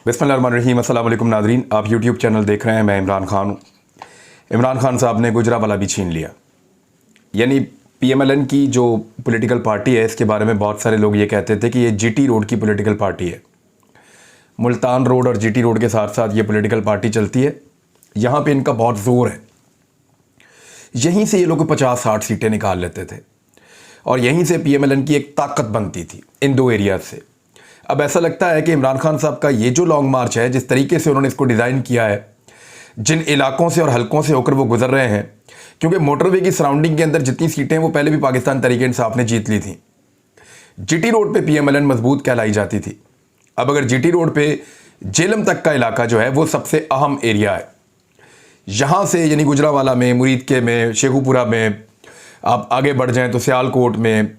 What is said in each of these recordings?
बिस्मिल्लाहिर्रहमानिर्रहीम। अस्सलाम वालेकुम नाज़रीन, आप यूट्यूब चैनल देख रहे हैं। मैं इमरान खान हूँ। इमरान खान साहब ने गुजरावाला भी छीन लिया। यानी पीएमएलएन की जो पॉलिटिकल पार्टी है, इसके बारे में बहुत सारे लोग ये कहते थे कि ये जीटी रोड की पॉलिटिकल पार्टी है। मुल्तान रोड और जीटी रोड के साथ साथ ये पॉलिटिकल पार्टी चलती है। यहाँ पे इनका बहुत ज़ोर है। यहीं से ये लोग 50-60 सीटें निकाल लेते थे और यहीं से पीएमएलएन की एक ताकत बनती थी इन दो एरियाज से। अब ऐसा लगता है कि इमरान खान साहब का ये जो लॉन्ग मार्च है, जिस तरीके से उन्होंने इसको डिज़ाइन किया है, जिन इलाकों से और हलकों से होकर वो गुजर रहे हैं, क्योंकि मोटरवे की सराउंडिंग के अंदर जितनी सीटें वो पहले भी पाकिस्तान तहरीक इंसाफ ने जीत ली थी। जीटी रोड पे पीएमएलएन मजबूत कहलाई जाती थी। अब अगर जीटी रोड पे जेलम तक का इलाका जो है वो सबसे अहम एरिया है। यहाँ से यानी गुजरावाला में, मुरीद के में, शेखुपुरा में, आप आगे बढ़ जाएँ तो सियालकोट में,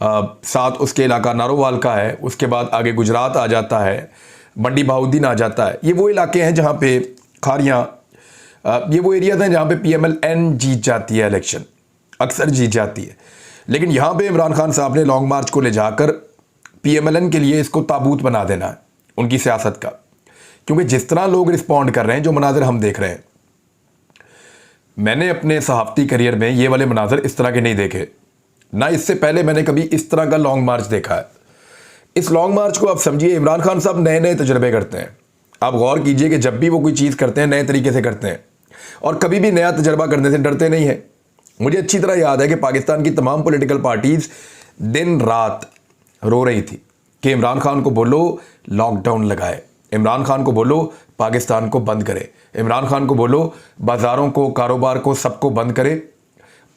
साथ उसके इलाका नारोवाल का है, उसके बाद आगे गुजरात आ जाता है, मंडी बहाउद्दीन आ जाता है। ये वो इलाके हैं जहाँ पे खारियाँ, ये वो एरियाज हैं जहाँ पे पीएमएलएन जीत जाती है, इलेक्शन अक्सर जीत जाती है। लेकिन यहाँ पे इमरान खान साहब ने लॉन्ग मार्च को ले जाकर पीएमएलएन के लिए इसको ताबूत बना देना है उनकी सियासत का। क्योंकि जिस तरह लोग रिस्पॉन्ड कर रहे हैं, जो मनाजिर हम देख रहे हैं, मैंने अपने सहाफ़ती करियर में ये वाले मनाजिर इस तरह के नहीं देखे। ना इससे पहले मैंने कभी इस तरह का लॉन्ग मार्च देखा है। इस लॉन्ग मार्च को आप समझिए, इमरान खान साहब नए नए तजुर्बे करते हैं। आप गौर कीजिए कि जब भी वो कोई चीज़ करते हैं नए तरीके से करते हैं और कभी भी नया तजर्बा करने से डरते नहीं हैं। मुझे अच्छी तरह याद है कि पाकिस्तान की तमाम पॉलिटिकल पार्टीज़ दिन रात रो रही थी कि इमरान खान को बोलो लॉकडाउन लगाए, इमरान खान को बोलो पाकिस्तान को बंद करे, इमरान खान को बोलो बाज़ारों को, कारोबार को, सबको बंद करे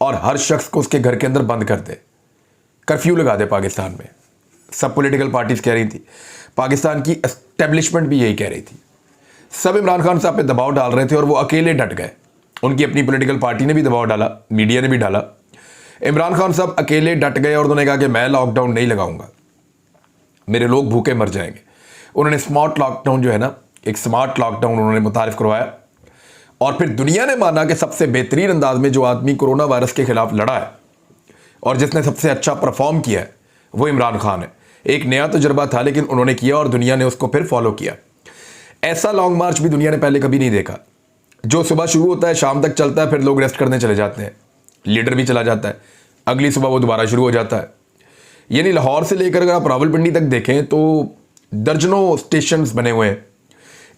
और हर शख्स को उसके घर के अंदर बंद कर दे, कर्फ्यू लगा दे पाकिस्तान में। सब पॉलिटिकल पार्टीज कह रही थी, पाकिस्तान की एस्टेब्लिशमेंट भी यही कह रही थी। सब इमरान खान साहब पे दबाव डाल रहे थे और वो अकेले डट गए। उनकी अपनी पॉलिटिकल पार्टी ने भी दबाव डाला, मीडिया ने भी डाला। इमरान खान साहब अकेले डट गए और उन्होंने कहा कि मैं लॉकडाउन नहीं लगाऊंगा, मेरे लोग भूखे मर जाएंगे। उन्होंने स्मार्ट लॉकडाउन जो है ना, एक स्मार्ट लॉकडाउन उन्होंने मुतारिफ करवाया और फिर दुनिया ने माना कि सबसे बेहतरीन अंदाज में जो आदमी कोरोना वायरस के खिलाफ लड़ा है और जिसने सबसे अच्छा परफॉर्म किया है वो इमरान खान है। एक नया तजुर्बा था लेकिन उन्होंने किया और दुनिया ने उसको फिर फॉलो किया। ऐसा लॉन्ग मार्च भी दुनिया ने पहले कभी नहीं देखा, जो सुबह शुरू होता है, शाम तक चलता है, फिर लोग रेस्ट करने चले जाते हैं, लीडर भी चला जाता है, अगली सुबह वो दोबारा शुरू हो जाता है। यानी लाहौर से लेकर अगर आप रावलपिंडी तक देखें तो दर्जनों स्टेशन बने हुए हैं।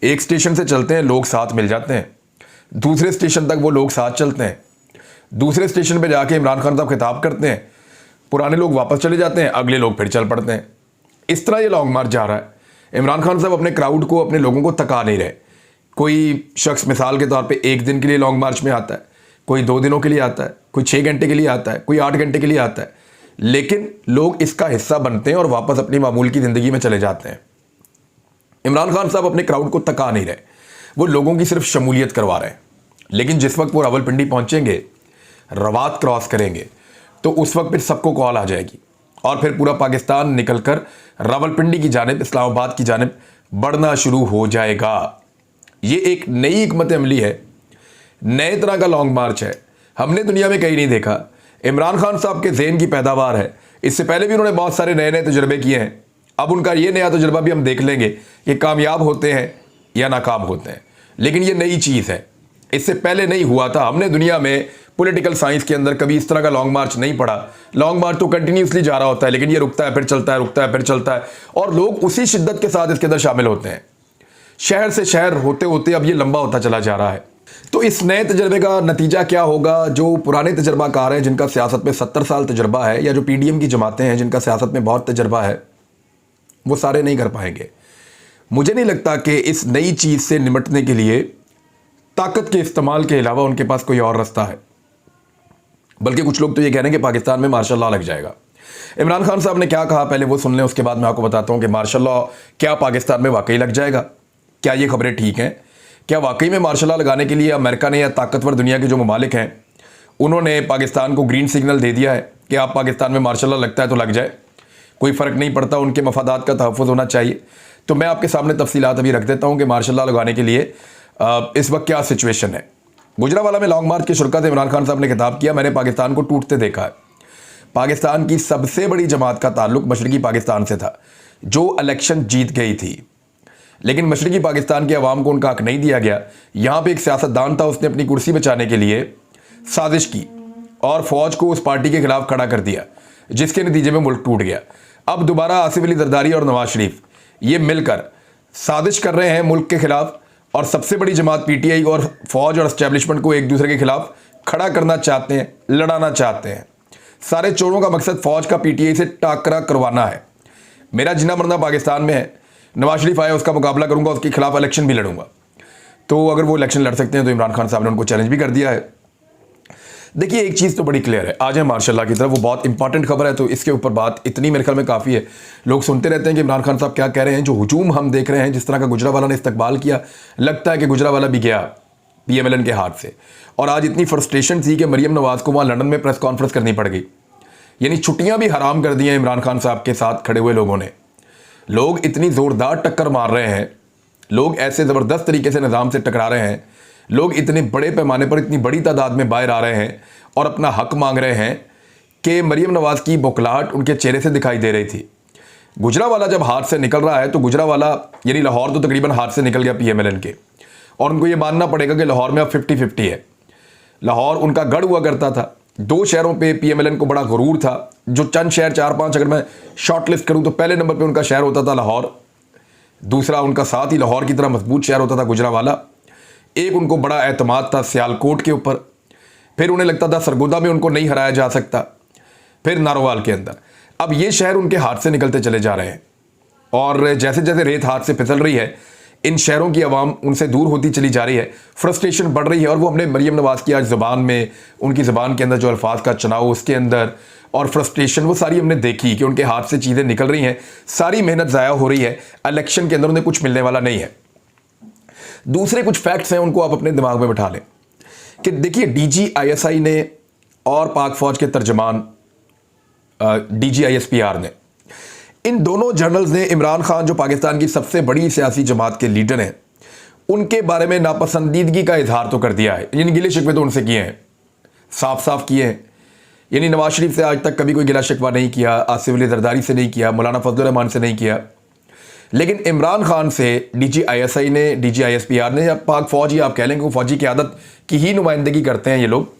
एक स्टेशन से चलते हैं, लोग साथ मिल जाते हैं, दूसरे स्टेशन तक वो लोग साथ चलते हैं, दूसरे स्टेशन पे जाके इमरान खान साहब खिताब करते हैं, पुराने लोग वापस चले जाते हैं, अगले लोग फिर चल पड़ते हैं। इस तरह ये लॉन्ग मार्च जा रहा है। इमरान खान साहब अपने क्राउड को, अपने लोगों को थका नहीं रहे। कोई शख्स मिसाल के तौर पे 1 दिन के लिए लॉन्ग मार्च में आता है, कोई 2 दिनों के लिए आता है, कोई 6 घंटे के लिए आता है, कोई 8 घंटे के लिए आता है, लेकिन लोग इसका हिस्सा बनते हैं और वापस अपनी मामूल की ज़िंदगी में चले जाते हैं। इमरान खान साहब अपने क्राउड को थका नहीं रहे, वो लोगों की सिर्फ शमूलियत करवा रहे हैं। लेकिन जिस वक्त वो रावलपिंडी पहुंचेंगे, रवात क्रॉस करेंगे, तो उस वक्त फिर सबको कॉल आ जाएगी और फिर पूरा पाकिस्तान निकलकर रावलपिंडी की जानिब, इस्लामाबाद की जानिब बढ़ना शुरू हो जाएगा। ये एक नई हिकमत अमली है, नए तरह का लॉन्ग मार्च है, हमने दुनिया में कहीं नहीं देखा। इमरान खान साहब के ज़हन की पैदावार है। इससे पहले भी उन्होंने बहुत सारे नए नए तजुर्बे किए हैं। अब उनका ये नया तजुर्बा भी हम देख लेंगे कि कामयाब होते हैं या नाकाम होते हैं। लेकिन ये नई चीज़ है, इससे पहले नहीं हुआ था। हमने दुनिया में पॉलिटिकल साइंस के अंदर कभी इस तरह का लॉन्ग मार्च नहीं पढ़ा। लॉन्ग मार्च तो कंटिन्यूसली जा रहा होता है, लेकिन ये रुकता है, फिर चलता है, रुकता है, फिर चलता है, और लोग उसी शिद्दत के साथ इसके अंदर शामिल होते हैं। शहर से शहर होते होते अब ये लंबा होता चला जा रहा है। तो इस नए तजर्बे का नतीजा क्या होगा? जो पुराने तजर्बाकार हैं, जिनका सियासत में 70 साल तजर्बा है, या जो पीडीएम की जमातें हैं जिनका सियासत में बहुत तजर्बा है, वो सारे नहीं कर पाएंगे। मुझे नहीं लगता कि इस नई चीज़ से निपटने के लिए ताकत के इस्तेमाल के अलावा उनके पास कोई और रास्ता है। बल्कि कुछ लोग तो ये कह रहे हैं कि पाकिस्तान में मार्शल लॉ लग जाएगा। इमरान खान साहब ने क्या कहा पहले वो सुन लें, उसके बाद मैं आपको बताता हूं कि मार्शल लॉ क्या पाकिस्तान में वाकई लग जाएगा। क्या ये खबरें ठीक हैं? क्या वाकई में मार्शल लॉ लगाने के लिए अमेरिका ने या ताकतवर दुनिया के जो ममालिक हैं उन्होंने पाकिस्तान को ग्रीन सिग्नल दे दिया है कि आप पाकिस्तान में मार्शल लॉ लगता है तो लग जाए, कोई फ़र्क नहीं पड़ता, उनके मफादात का तहफ़्फ़ुज़ होना चाहिए। तो मैं आपके सामने तफसीलात अभी रख देता हूँ कि मार्शल लॉ लगाने के लिए इस वक्त क्या सिचुएशन है। गुजरावाला में लॉन्ग मार्च की शुरुआत इमरान खान साहब ने खिताब किया, मैंने पाकिस्तान को टूटते देखा है। पाकिस्तान की सबसे बड़ी जमात का ताल्लुक मशरकी पाकिस्तान से था, जो इलेक्शन जीत गई थी। लेकिन मशरकी पाकिस्तान की आवाम को उनका हक नहीं दिया गया। यहाँ पे एक सियासतदान था, उसने अपनी कुर्सी बचाने के लिए साजिश की और फौज को उस पार्टी के खिलाफ खड़ा कर दिया, जिसके नतीजे में मुल्क टूट गया। अब दोबारा आसिफ अली जरदारी और नवाज शरीफ ये मिलकर साजिश कर रहे हैं मुल्क के खिलाफ, और सबसे बड़ी जमात पीटीआई और फौज और एस्टेब्लिशमेंट को एक दूसरे के खिलाफ खड़ा करना चाहते हैं, लड़ाना चाहते हैं। सारे चोरों का मकसद फौज का पीटीआई से टाकरा करवाना है। मेरा जीना मरना पाकिस्तान में है, नवाज शरीफ आया उसका मुकाबला करूंगा, उसके खिलाफ इलेक्शन भी लड़ूंगा। तो अगर वो इलेक्शन लड़ सकते हैं तो इमरान खान साहब ने उनको चैलेंज भी कर दिया है। देखिए एक चीज़ तो बड़ी क्लियर है, आ जाए मार्शाल्लाह की तरफ, वो बहुत इंपॉर्टेंट खबर है, तो इसके ऊपर बात इतनी मेरे ख्याल में काफ़ी है। लोग सुनते रहते हैं कि इमरान खान साहब क्या कह रहे हैं। जो हुजूम हम देख रहे हैं, जिस तरह का गुजरावाला ने इस्तकबाल किया, लगता है कि गुजरावाला भी गया PMLN के हाथ से। और आज इतनी फ्रस्ट्रेशन थी कि मरियम नवाज को वहाँ लंदन में प्रेस कॉन्फ्रेंस करनी पड़ गई। यानी छुट्टियाँ भी हराम कर दी हैं इमरान खान साहब के साथ खड़े हुए लोगों ने। लोग इतनी ज़ोरदार टक्कर मार रहे हैं, लोग ऐसे ज़बरदस्त तरीके से निज़ाम से टकरा रहे हैं, लोग इतने बड़े पैमाने पर इतनी बड़ी तादाद में बाहर आ रहे हैं और अपना हक मांग रहे हैं कि मरियम नवाज की बौखलाहट उनके चेहरे से दिखाई दे रही थी। गुजरावाला जब हाथ से निकल रहा है तो गुजरावाला यानी लाहौर तो तकरीबन हाथ से निकल गया PMLN के, और उनको ये मानना पड़ेगा कि लाहौर में अब 50-50 है। लाहौर उनका गढ़ हुआ करता था, 2 शहरों पे PMLN को बड़ा गुरूर था। जो चंद शहर 4-5 अगर मैं शॉर्ट लिस्ट करूँ तो पहले नंबर पे उनका शहर होता था लाहौर, दूसरा उनका साथ ही लाहौर की तरह मजबूत शहर होता था गुजरावाला, एक उनको बड़ा एतमाद था सियालकोट के ऊपर, फिर उन्हें लगता था सरगोदा में उनको नहीं हराया जा सकता, फिर नारोवाल के अंदर। अब ये शहर उनके हाथ से निकलते चले जा रहे हैं, और जैसे जैसे रेत हाथ से फिसल रही है, इन शहरों की आवाम उनसे दूर होती चली जा रही है, फ्रस्ट्रेशन बढ़ रही है। और वो हमने मरियम नवाज की आज ज़बान में, उनकी ज़बान के अंदर जो अल्फाज का चुनाव उसके अंदर और फ्रस्ट्रेशन, वो सारी हमने देखी कि उनके हाथ से चीज़ें निकल रही हैं, सारी मेहनत ज़ाया हो रही है, इलेक्शन के अंदर उन्हें कुछ मिलने वाला नहीं है। दूसरे कुछ फैक्ट्स हैं, उनको आप अपने दिमाग में बिठा लें कि देखिए DGISI ने और पाक फौज के तर्जमान DGISPR ने, इन दोनों जर्नल्स ने इमरान खान जो पाकिस्तान की सबसे बड़ी सियासी जमात के लीडर हैं, उनके बारे में नापसंदीदगी का इजहार तो कर दिया है। यानी गिले शिकवे तो उनसे किए हैं, साफ साफ किए हैं। यानी नवाज शरीफ से आज तक कभी कोई गिला शिकवा नहीं किया, आसिफ अली जरदारी से नहीं किया, मौलाना फजलुर रहमान से नहीं किया, लेकिन इमरान खान से DGISI ने, DGISPR ने, या पाक फौज ही आप कह लें, फौजी की आदत की ही नुमाइंदगी करते हैं ये लोग,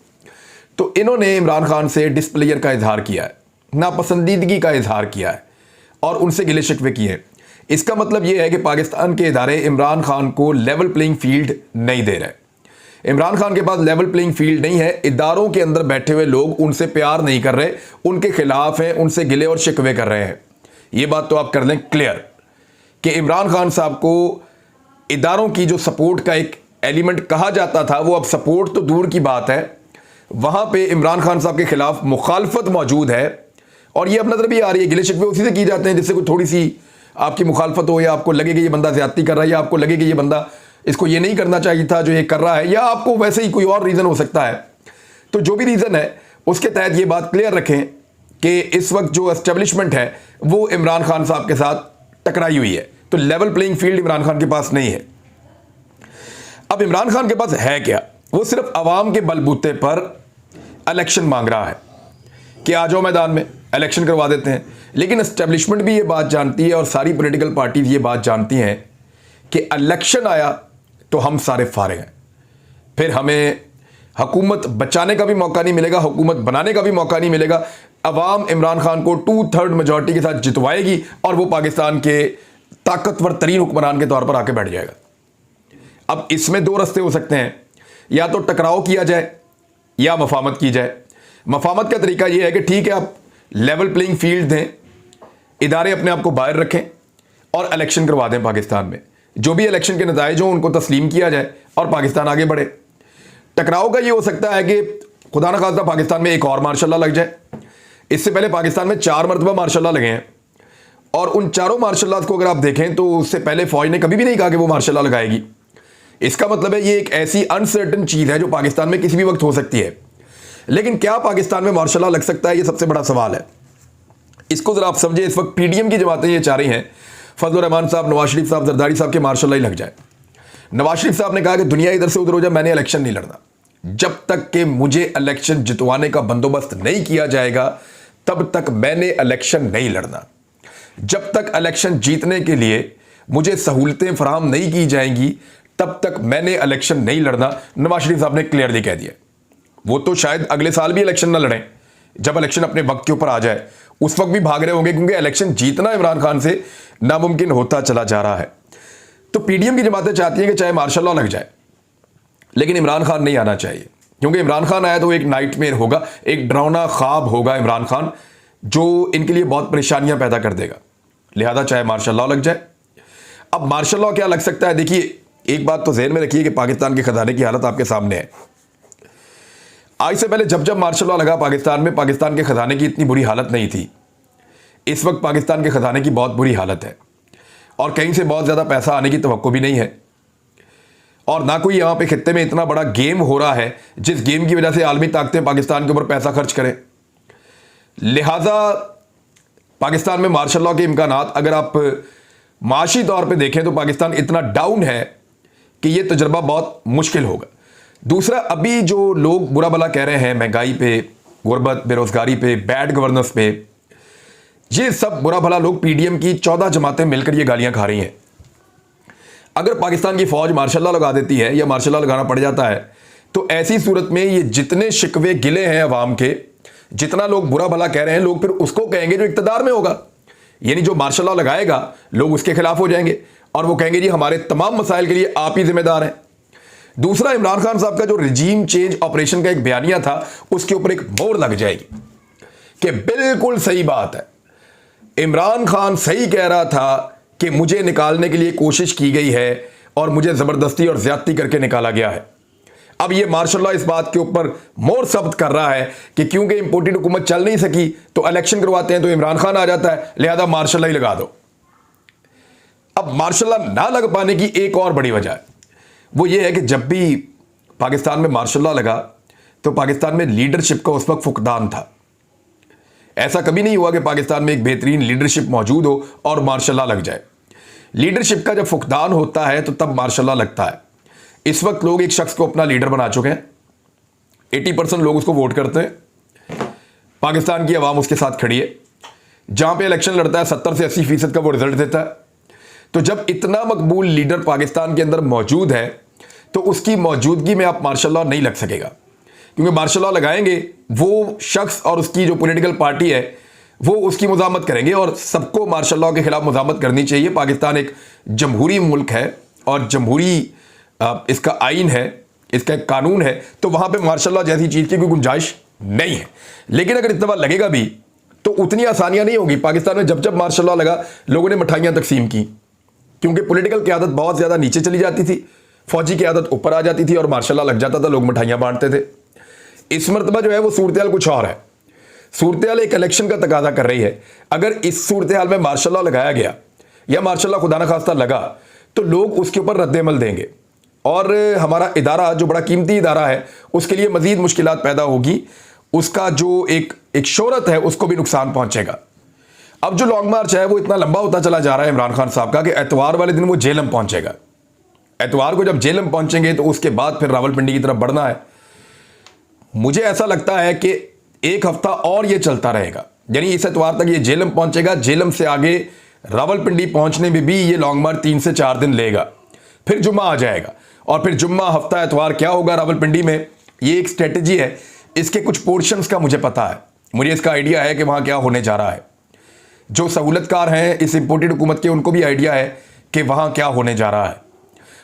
तो इन्होंने इमरान खान से डिसप्लेयर का इजहार किया है, नापसंदीदगी का इजहार किया है और उनसे गिले शिकवे किए हैं। इसका मतलब यह है कि पाकिस्तान के इदारे इमरान खान को लेवल प्लेइंग फील्ड नहीं दे रहे। इमरान खान के पास लेवल प्लेइंग फील्ड नहीं है, इदारों के अंदर बैठे हुए लोग उनसे प्यार नहीं कर रहे, उनके खिलाफ हैं, उनसे गिले और शिकवे कर रहे हैं। ये बात तो आप कर लें क्लियर कि इमरान खान साहब को इदारों की जो सपोर्ट का एक एलिमेंट कहा जाता था, वो अब सपोर्ट तो दूर की बात है, वहां पे इमरान खान साहब के खिलाफ मुखालफत मौजूद है। और ये अब नजर भी आ रही है, गिले शिकवे उसी से की जाते हैं जिससे कोई थोड़ी सी आपकी मुखालफत हो, या आपको लगे कि ये बंदा ज्यादती कर रहा है, या आपको लगे कि ये बंदा, इसको ये नहीं करना चाहिए था जो ये कर रहा है, या आपको वैसे ही कोई और रीज़न हो सकता है। तो जो भी रीज़न है उसके तहत ये बात क्लियर रखें कि इस वक्त जो एस्टेब्लिशमेंट है वो इमरान खान साहब के साथ टकराई हुई है, तो level playing field Imran Khan के पास नहीं है। अब इमरान खान के पास है क्या? वो सिर्फ अवाम के बलबूते पर इलेक्शन मांग रहा है कि आ जाओ मैदान में, इलेक्शन करवा देते हैं। लेकिन एस्टेब्लिशमेंट भी ये बात जानती है और सारी पॉलिटिकल पार्टीज ये बात जानती हैं कि इलेक्शन आया तो हम सारे फारिग हैं, फिर हमें हुकूमत बचाने का भी मौका नहीं मिलेगा, हुकूमत बनाने का भी मौका नहीं मिलेगा। अवाम इमरान खान को 2/3 मेजॉरिटी के साथ जितवाएगी और वो पाकिस्तान के ताकतवर तरीन हुक्मरान के तौर पर आके बैठ जाएगा। अब इसमें 2 रास्ते हो सकते हैं, या तो टकराव किया जाए या मफामत की जाए। मफामत का तरीका यह है कि ठीक है, आप लेवल प्लेइंग फील्ड दें, इदारे अपने आप को बाहर रखें और इलेक्शन करवा दें पाकिस्तान में। जो भी इलेक्शन के नतीजे हों उनको तस्लीम किया जाए और पाकिस्तान आगे बढ़े। टकराव का ये हो सकता है कि खुदा न खास्ता पाकिस्तान में एक और मार्शल लॉ लग जाए। इससे पहले पाकिस्तान में 4 मरतबा मार्शल लॉ लगे हैं, और उन चारों मार्शल लॉ को अगर आप देखें तो उससे पहले फौज ने कभी भी नहीं कहा कि वो मार्शल लॉ लगाएगी। इसका मतलब है ये एक ऐसी अनसर्टन चीज़ है जो पाकिस्तान में किसी भी वक्त हो सकती है। लेकिन क्या पाकिस्तान में मार्शल लॉ लग सकता है, ये सबसे बड़ा सवाल है। इसको जरा आप समझे, इस वक्त PDM की जमातें ये चाह रही हैं फजलुर रहमान साहब, नवाज शरीफ साहब, जरदारी साहब के मार्शल लॉ ही लग जाए। नवाज शरीफ साहब ने कहा कि दुनिया इधर से उधर हो जाए, मैंने इलेक्शन नहीं लड़ना। जब तक कि मुझे इलेक्शन जितवाने का बंदोबस्त नहीं किया जाएगा तब तक मैंने इलेक्शन नहीं लड़ना। जब तक इलेक्शन जीतने के लिए मुझे सहूलतें फराहम नहीं की जाएंगी तब तक मैंने इलेक्शन नहीं लड़ना, नवाज शरीफ साहब ने क्लियरली कह दिया। वो तो शायद अगले साल भी इलेक्शन ना लड़ें, जब इलेक्शन अपने वक्त के ऊपर आ जाए उस वक्त भी भाग रहे होंगे, क्योंकि इलेक्शन जीतना इमरान खान से नामुमकिन होता चला जा रहा है। तो पीडीएम की जमातें चाहती हैं कि चाहे मार्शल लॉ लग जाए, लेकिन इमरान खान नहीं आना चाहिए, क्योंकि इमरान खान आया तो एक नाइटमेयर होगा, एक डरावना ख्वाब होगा इमरान खान, जो इनके लिए बहुत परेशानियां पैदा कर देगा। लिहाजा चाहे मार्शल लॉ लग जाए। अब मार्शल लॉ क्या लग सकता है? देखिए, एक बात तो ज़हन में रखिए कि पाकिस्तान के खजाने की हालत आपके सामने है। आज से पहले जब जब मार्शल लॉ लगा पाकिस्तान में, पाकिस्तान के खजाने की इतनी बुरी हालत नहीं थी। इस वक्त पाकिस्तान के खजाने की बहुत बुरी हालत है और कहीं से बहुत ज़्यादा पैसा आने की तवक्को भी नहीं है, और ना कोई यहाँ पे खित्ते में इतना बड़ा गेम हो रहा है जिस गेम की वजह से आलमी ताकतें पाकिस्तान के ऊपर पैसा खर्च करें। लिहाजा पाकिस्तान में मार्शल लॉ के इम्कानात अगर आप माशी तौर पे देखें तो पाकिस्तान इतना डाउन है कि ये तजर्बा बहुत मुश्किल होगा। दूसरा, अभी जो लोग बुरा भला कह रहे हैं महंगाई पे, गुर्बत, बेरोजगारी पे, बैड गवर्नेंस पे, ये सब बुरा भला लोग पीडीएम की 14 जमातें मिलकर ये गालियां खा रही हैं। अगर पाकिस्तान की फौज मार्शल लॉ लगा देती है या मार्शल लॉ लगाना पड़ जाता है तो ऐसी सूरत में ये जितने शिकवे गिले हैं अवाम के, जितना लोग बुरा भला कह रहे हैं, लोग फिर उसको कहेंगे जो इक्तदार में होगा। यानी जो मार्शल लॉ लगाएगा लोग उसके खिलाफ हो जाएंगे और वो कहेंगे जी हमारे तमाम मसाइल के लिए आप ही जिम्मेदार हैं। दूसरा, इमरान खान साहब का जो रिजीम चेंज ऑपरेशन का एक बयानिया था उसके ऊपर एक मोहर लग जाएगी कि बिल्कुल सही बात है, इमरान खान सही कह रहा था कि मुझे निकालने के लिए कोशिश की गई है और मुझे जबरदस्ती और ज्यादती करके निकाला गया है। अब ये मार्शल लॉ इस बात के ऊपर मोहर सब्त कर रहा है कि क्योंकि इंपोर्टेड हुकूमत चल नहीं सकी तो इलेक्शन करवाते हैं तो इमरान खान आ जाता है, लिहाजा मार्शल लॉ ही लगा दो। अब मार्शल लॉ ना लग पाने की एक और बड़ी वजह है, वो ये है कि जब भी पाकिस्तान में मार्शल लॉ लगा तो पाकिस्तान में लीडरशिप का उस वक्त फुकदान था। ऐसा कभी नहीं हुआ कि पाकिस्तान में एक बेहतरीन लीडरशिप मौजूद हो और मार्शल लॉ लग जाए। लीडरशिप का जब फुकदान होता है तो तब मार्शल लॉ लगता है। इस वक्त लोग एक शख्स को अपना लीडर बना चुके हैं, 80% लोग उसको वोट करते हैं, पाकिस्तान की आवाम उसके साथ खड़ी है, जहां पे इलेक्शन लड़ता है 70 से 80% का वो रिजल्ट देता है। तो जब इतना मकबूल लीडर पाकिस्तान के अंदर मौजूद है तो उसकी मौजूदगी में आप मार्शल लॉ नहीं लग सकेगा, क्योंकि मार्शल लॉ लगाएंगे वो शख्स और उसकी जो पॉलिटिकल पार्टी है वो उसकी मुजामत करेंगे, और सबको मार्शल लॉ के खिलाफ मुजामत करनी चाहिए। पाकिस्तान एक जमहूरी मुल्क है और जमहूरी इसका आइन है, इसका एक कानून है, तो वहां पे मार्शल लॉ जैसी चीज की कोई गुंजाइश नहीं है। लेकिन अगर इतना लगेगा भी तो उतनी आसानियां नहीं होगी। पाकिस्तान में जब जब मार्शल लॉ लगा लोगों ने मिठाइयां तकसीम की, क्योंकि पॉलिटिकल क़यादत बहुत ज्यादा नीचे चली जाती थी, फौजी क़यादत ऊपर आ जाती थी और मार्शल लॉ लग जाता था, लोग मिठाइयां बांटते थे। इस मरतबा जो है वो सूरत कुछ और है। सूरत एक इलेक्शन का तकाजा कर रही है। अगर इस सूरत हाल में मार्शल लॉ लगाया गया या मार्शल लॉ खुदा न खास्ता लगा तो लोग उसके ऊपर रद्द-ए-अमल देंगे और हमारा इदारा जो बड़ा कीमती इदारा है उसके लिए मजीद मुश्किलात पैदा होगी, उसका जो एक शोहरत है उसको भी नुकसान पहुंचेगा। अब जो लॉन्ग मार्च है वो इतना लंबा होता चला जा रहा है इमरान खान साहब का कि एतवार वाले दिन वो जेलम पहुंचेगा। एतवार को जब जेलम पहुंचेंगे तो उसके बाद फिर रावलपिंडी की तरफ बढ़ना है। मुझे ऐसा लगता है कि एक हफ्ता और ये चलता रहेगा, यानी इस एतवार तक ये जेलम पहुंचेगा। जेलम से आगे रावलपिंडी पहुंचने में भी ये लॉन्ग मार्च 3 से 4 दिन लेगा, फिर जुम्मा आ जाएगा और फिर जुम्मा हफ्ता एतवार क्या होगा रावलपिंडी में, ये एक स्ट्रेटजी है। इसके कुछ पोर्शंस का मुझे पता है, मुझे इसका आइडिया है कि वहां क्या होने जा रहा है। जो सहूलतकार हैं इस इंपोर्टेड हुकूमत के, उनको भी आइडिया है कि वहां क्या होने जा रहा है,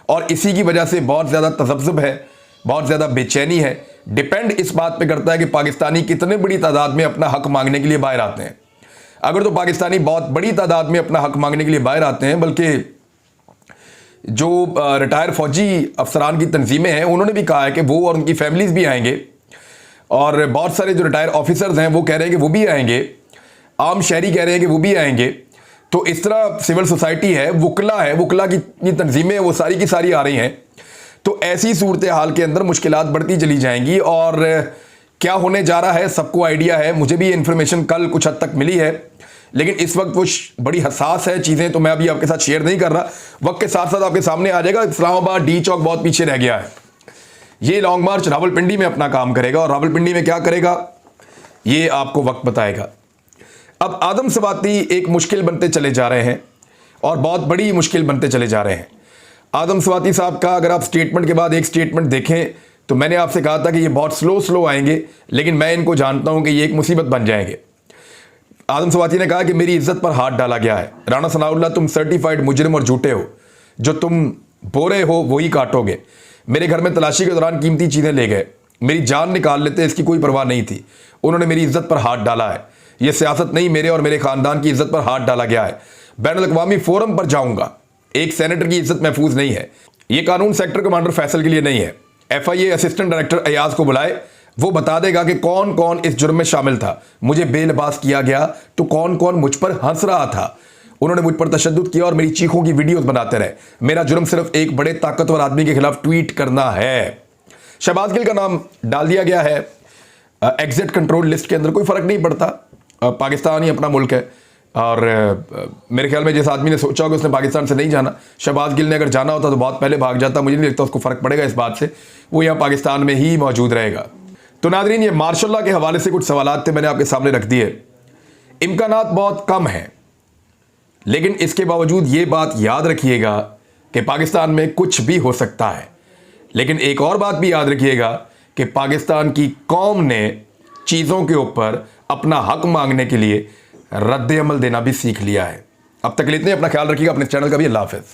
और इसी की वजह से बहुत ज़्यादा तज़ब्ज़ुब है, बहुत ज़्यादा बेचैनी है। डिपेंड इस बात पे करता है कि पाकिस्तानी कितने बड़ी तादाद में अपना हक मांगने के लिए बाहर आते हैं। अगर तो पाकिस्तानी बहुत बड़ी तादाद में अपना हक मांगने के लिए बाहर आते हैं, बल्कि जो रिटायर फौजी अफसरान की तंजीमें हैं उन्होंने भी कहा है कि वो और उनकी फैमिलीज भी आएंगे, और बहुत सारे जो रिटायर ऑफिसर्स हैं वो कह रहे हैं कि वो भी आएंगे, आम शहरी कह रहे हैं कि वो भी आएंगे। तो इस तरह सिविल सोसाइटी है, वुकला है, वुकला की तंजीमें वो सारी की सारी आ रही हैं। तो ऐसी सूरत हाल के अंदर मुश्किलात बढ़ती चली जाएंगी, और क्या होने जा रहा है सबको आइडिया है। मुझे भी इन्फॉर्मेशन कल कुछ हद तक मिली है, लेकिन इस वक्त वो बड़ी हसास है चीज़ें, तो मैं अभी आपके साथ शेयर नहीं कर रहा। वक्त के साथ साथ आपके सामने आ जाएगा। इस्लामाबाद डी चौक बहुत पीछे रह गया है। ये लॉन्ग मार्च रावलपिंडी में अपना काम करेगा, और रावलपिंडी में क्या करेगा ये आपको वक्त बताएगा। अब आदम सवाती एक मुश्किल बनते चले जा रहे हैं, और बहुत बड़ी मुश्किल बनते चले जा रहे हैं। आदम स्वाति साहब का अगर आप स्टेटमेंट के बाद एक स्टेटमेंट देखें तो मैंने आपसे कहा था कि ये बहुत स्लो आएंगे, लेकिन मैं इनको जानता हूं कि ये एक मुसीबत बन जाएंगे। आदम स्वाति ने कहा कि मेरी इज्जत पर हाथ डाला गया है। राणा सनाउल्लाह, तुम सर्टिफाइड मुजरिम और झूठे हो, जो तुम बो रहे हो वही काटोगे। मेरे घर में तलाशी के दौरान कीमती चीजें ले गए, मेरी जान निकाल लेते, इसकी कोई परवाह नहीं थी। उन्होंने मेरी इज्जत पर हाथ डाला है। यह सियासत नहीं, मेरे और मेरे खानदान की इज्जत पर हाथ डाला गया है। बैनुल अक़वामी फोरम पर जाऊंगा, एक सेनेटर की इज्जत महफूज नहीं है। यह कानून सेक्टर कमांडर फैसल के लिए नहीं है। FIA असिस्टेंट डायरेक्टर अयाज को बुलाए, वो बता देगा कि कौन कौन इस जुर्म में शामिल था। मुझे बेलबास किया गया तो कौन कौन मुझ पर हंस रहा था। उन्होंने मुझ पर तशद्दुद किया और मेरी चीखों की वीडियोस बनाते रहे। मेरा जुर्म सिर्फ एक बड़े ताकतवर आदमी के खिलाफ ट्वीट करना है। शहबाज गिल का नाम डाल दिया गया है एग्जिट कंट्रोल लिस्ट के अंदर। कोई फर्क नहीं पड़ता, पाकिस्तान ही अपना मुल्क है। और मेरे ख्याल में जिस आदमी ने सोचा होगा उसने पाकिस्तान से नहीं जाना। शहबाज गिल ने अगर जाना होता तो बहुत पहले भाग जाता। मुझे नहीं लगता उसको फर्क पड़ेगा इस बात से, वो यहाँ पाकिस्तान में ही मौजूद रहेगा। तो नादरीन, ये मार्शल लॉ के हवाले से कुछ सवालात थे, मैंने आपके सामने रख दिए। इम्कानात बहुत कम हैं, लेकिन इसके बावजूद ये बात याद रखिएगा कि पाकिस्तान में कुछ भी हो सकता है। लेकिन एक और बात भी याद रखिएगा कि पाकिस्तान की कौम ने चीज़ों के ऊपर अपना हक मांगने के लिए रद्द अमल देना भी सीख लिया है। अब तक के लिए इतने, अपना ख्याल रखिएगा, अपने चैनल का भी। अल्लाह हाफ़िज़।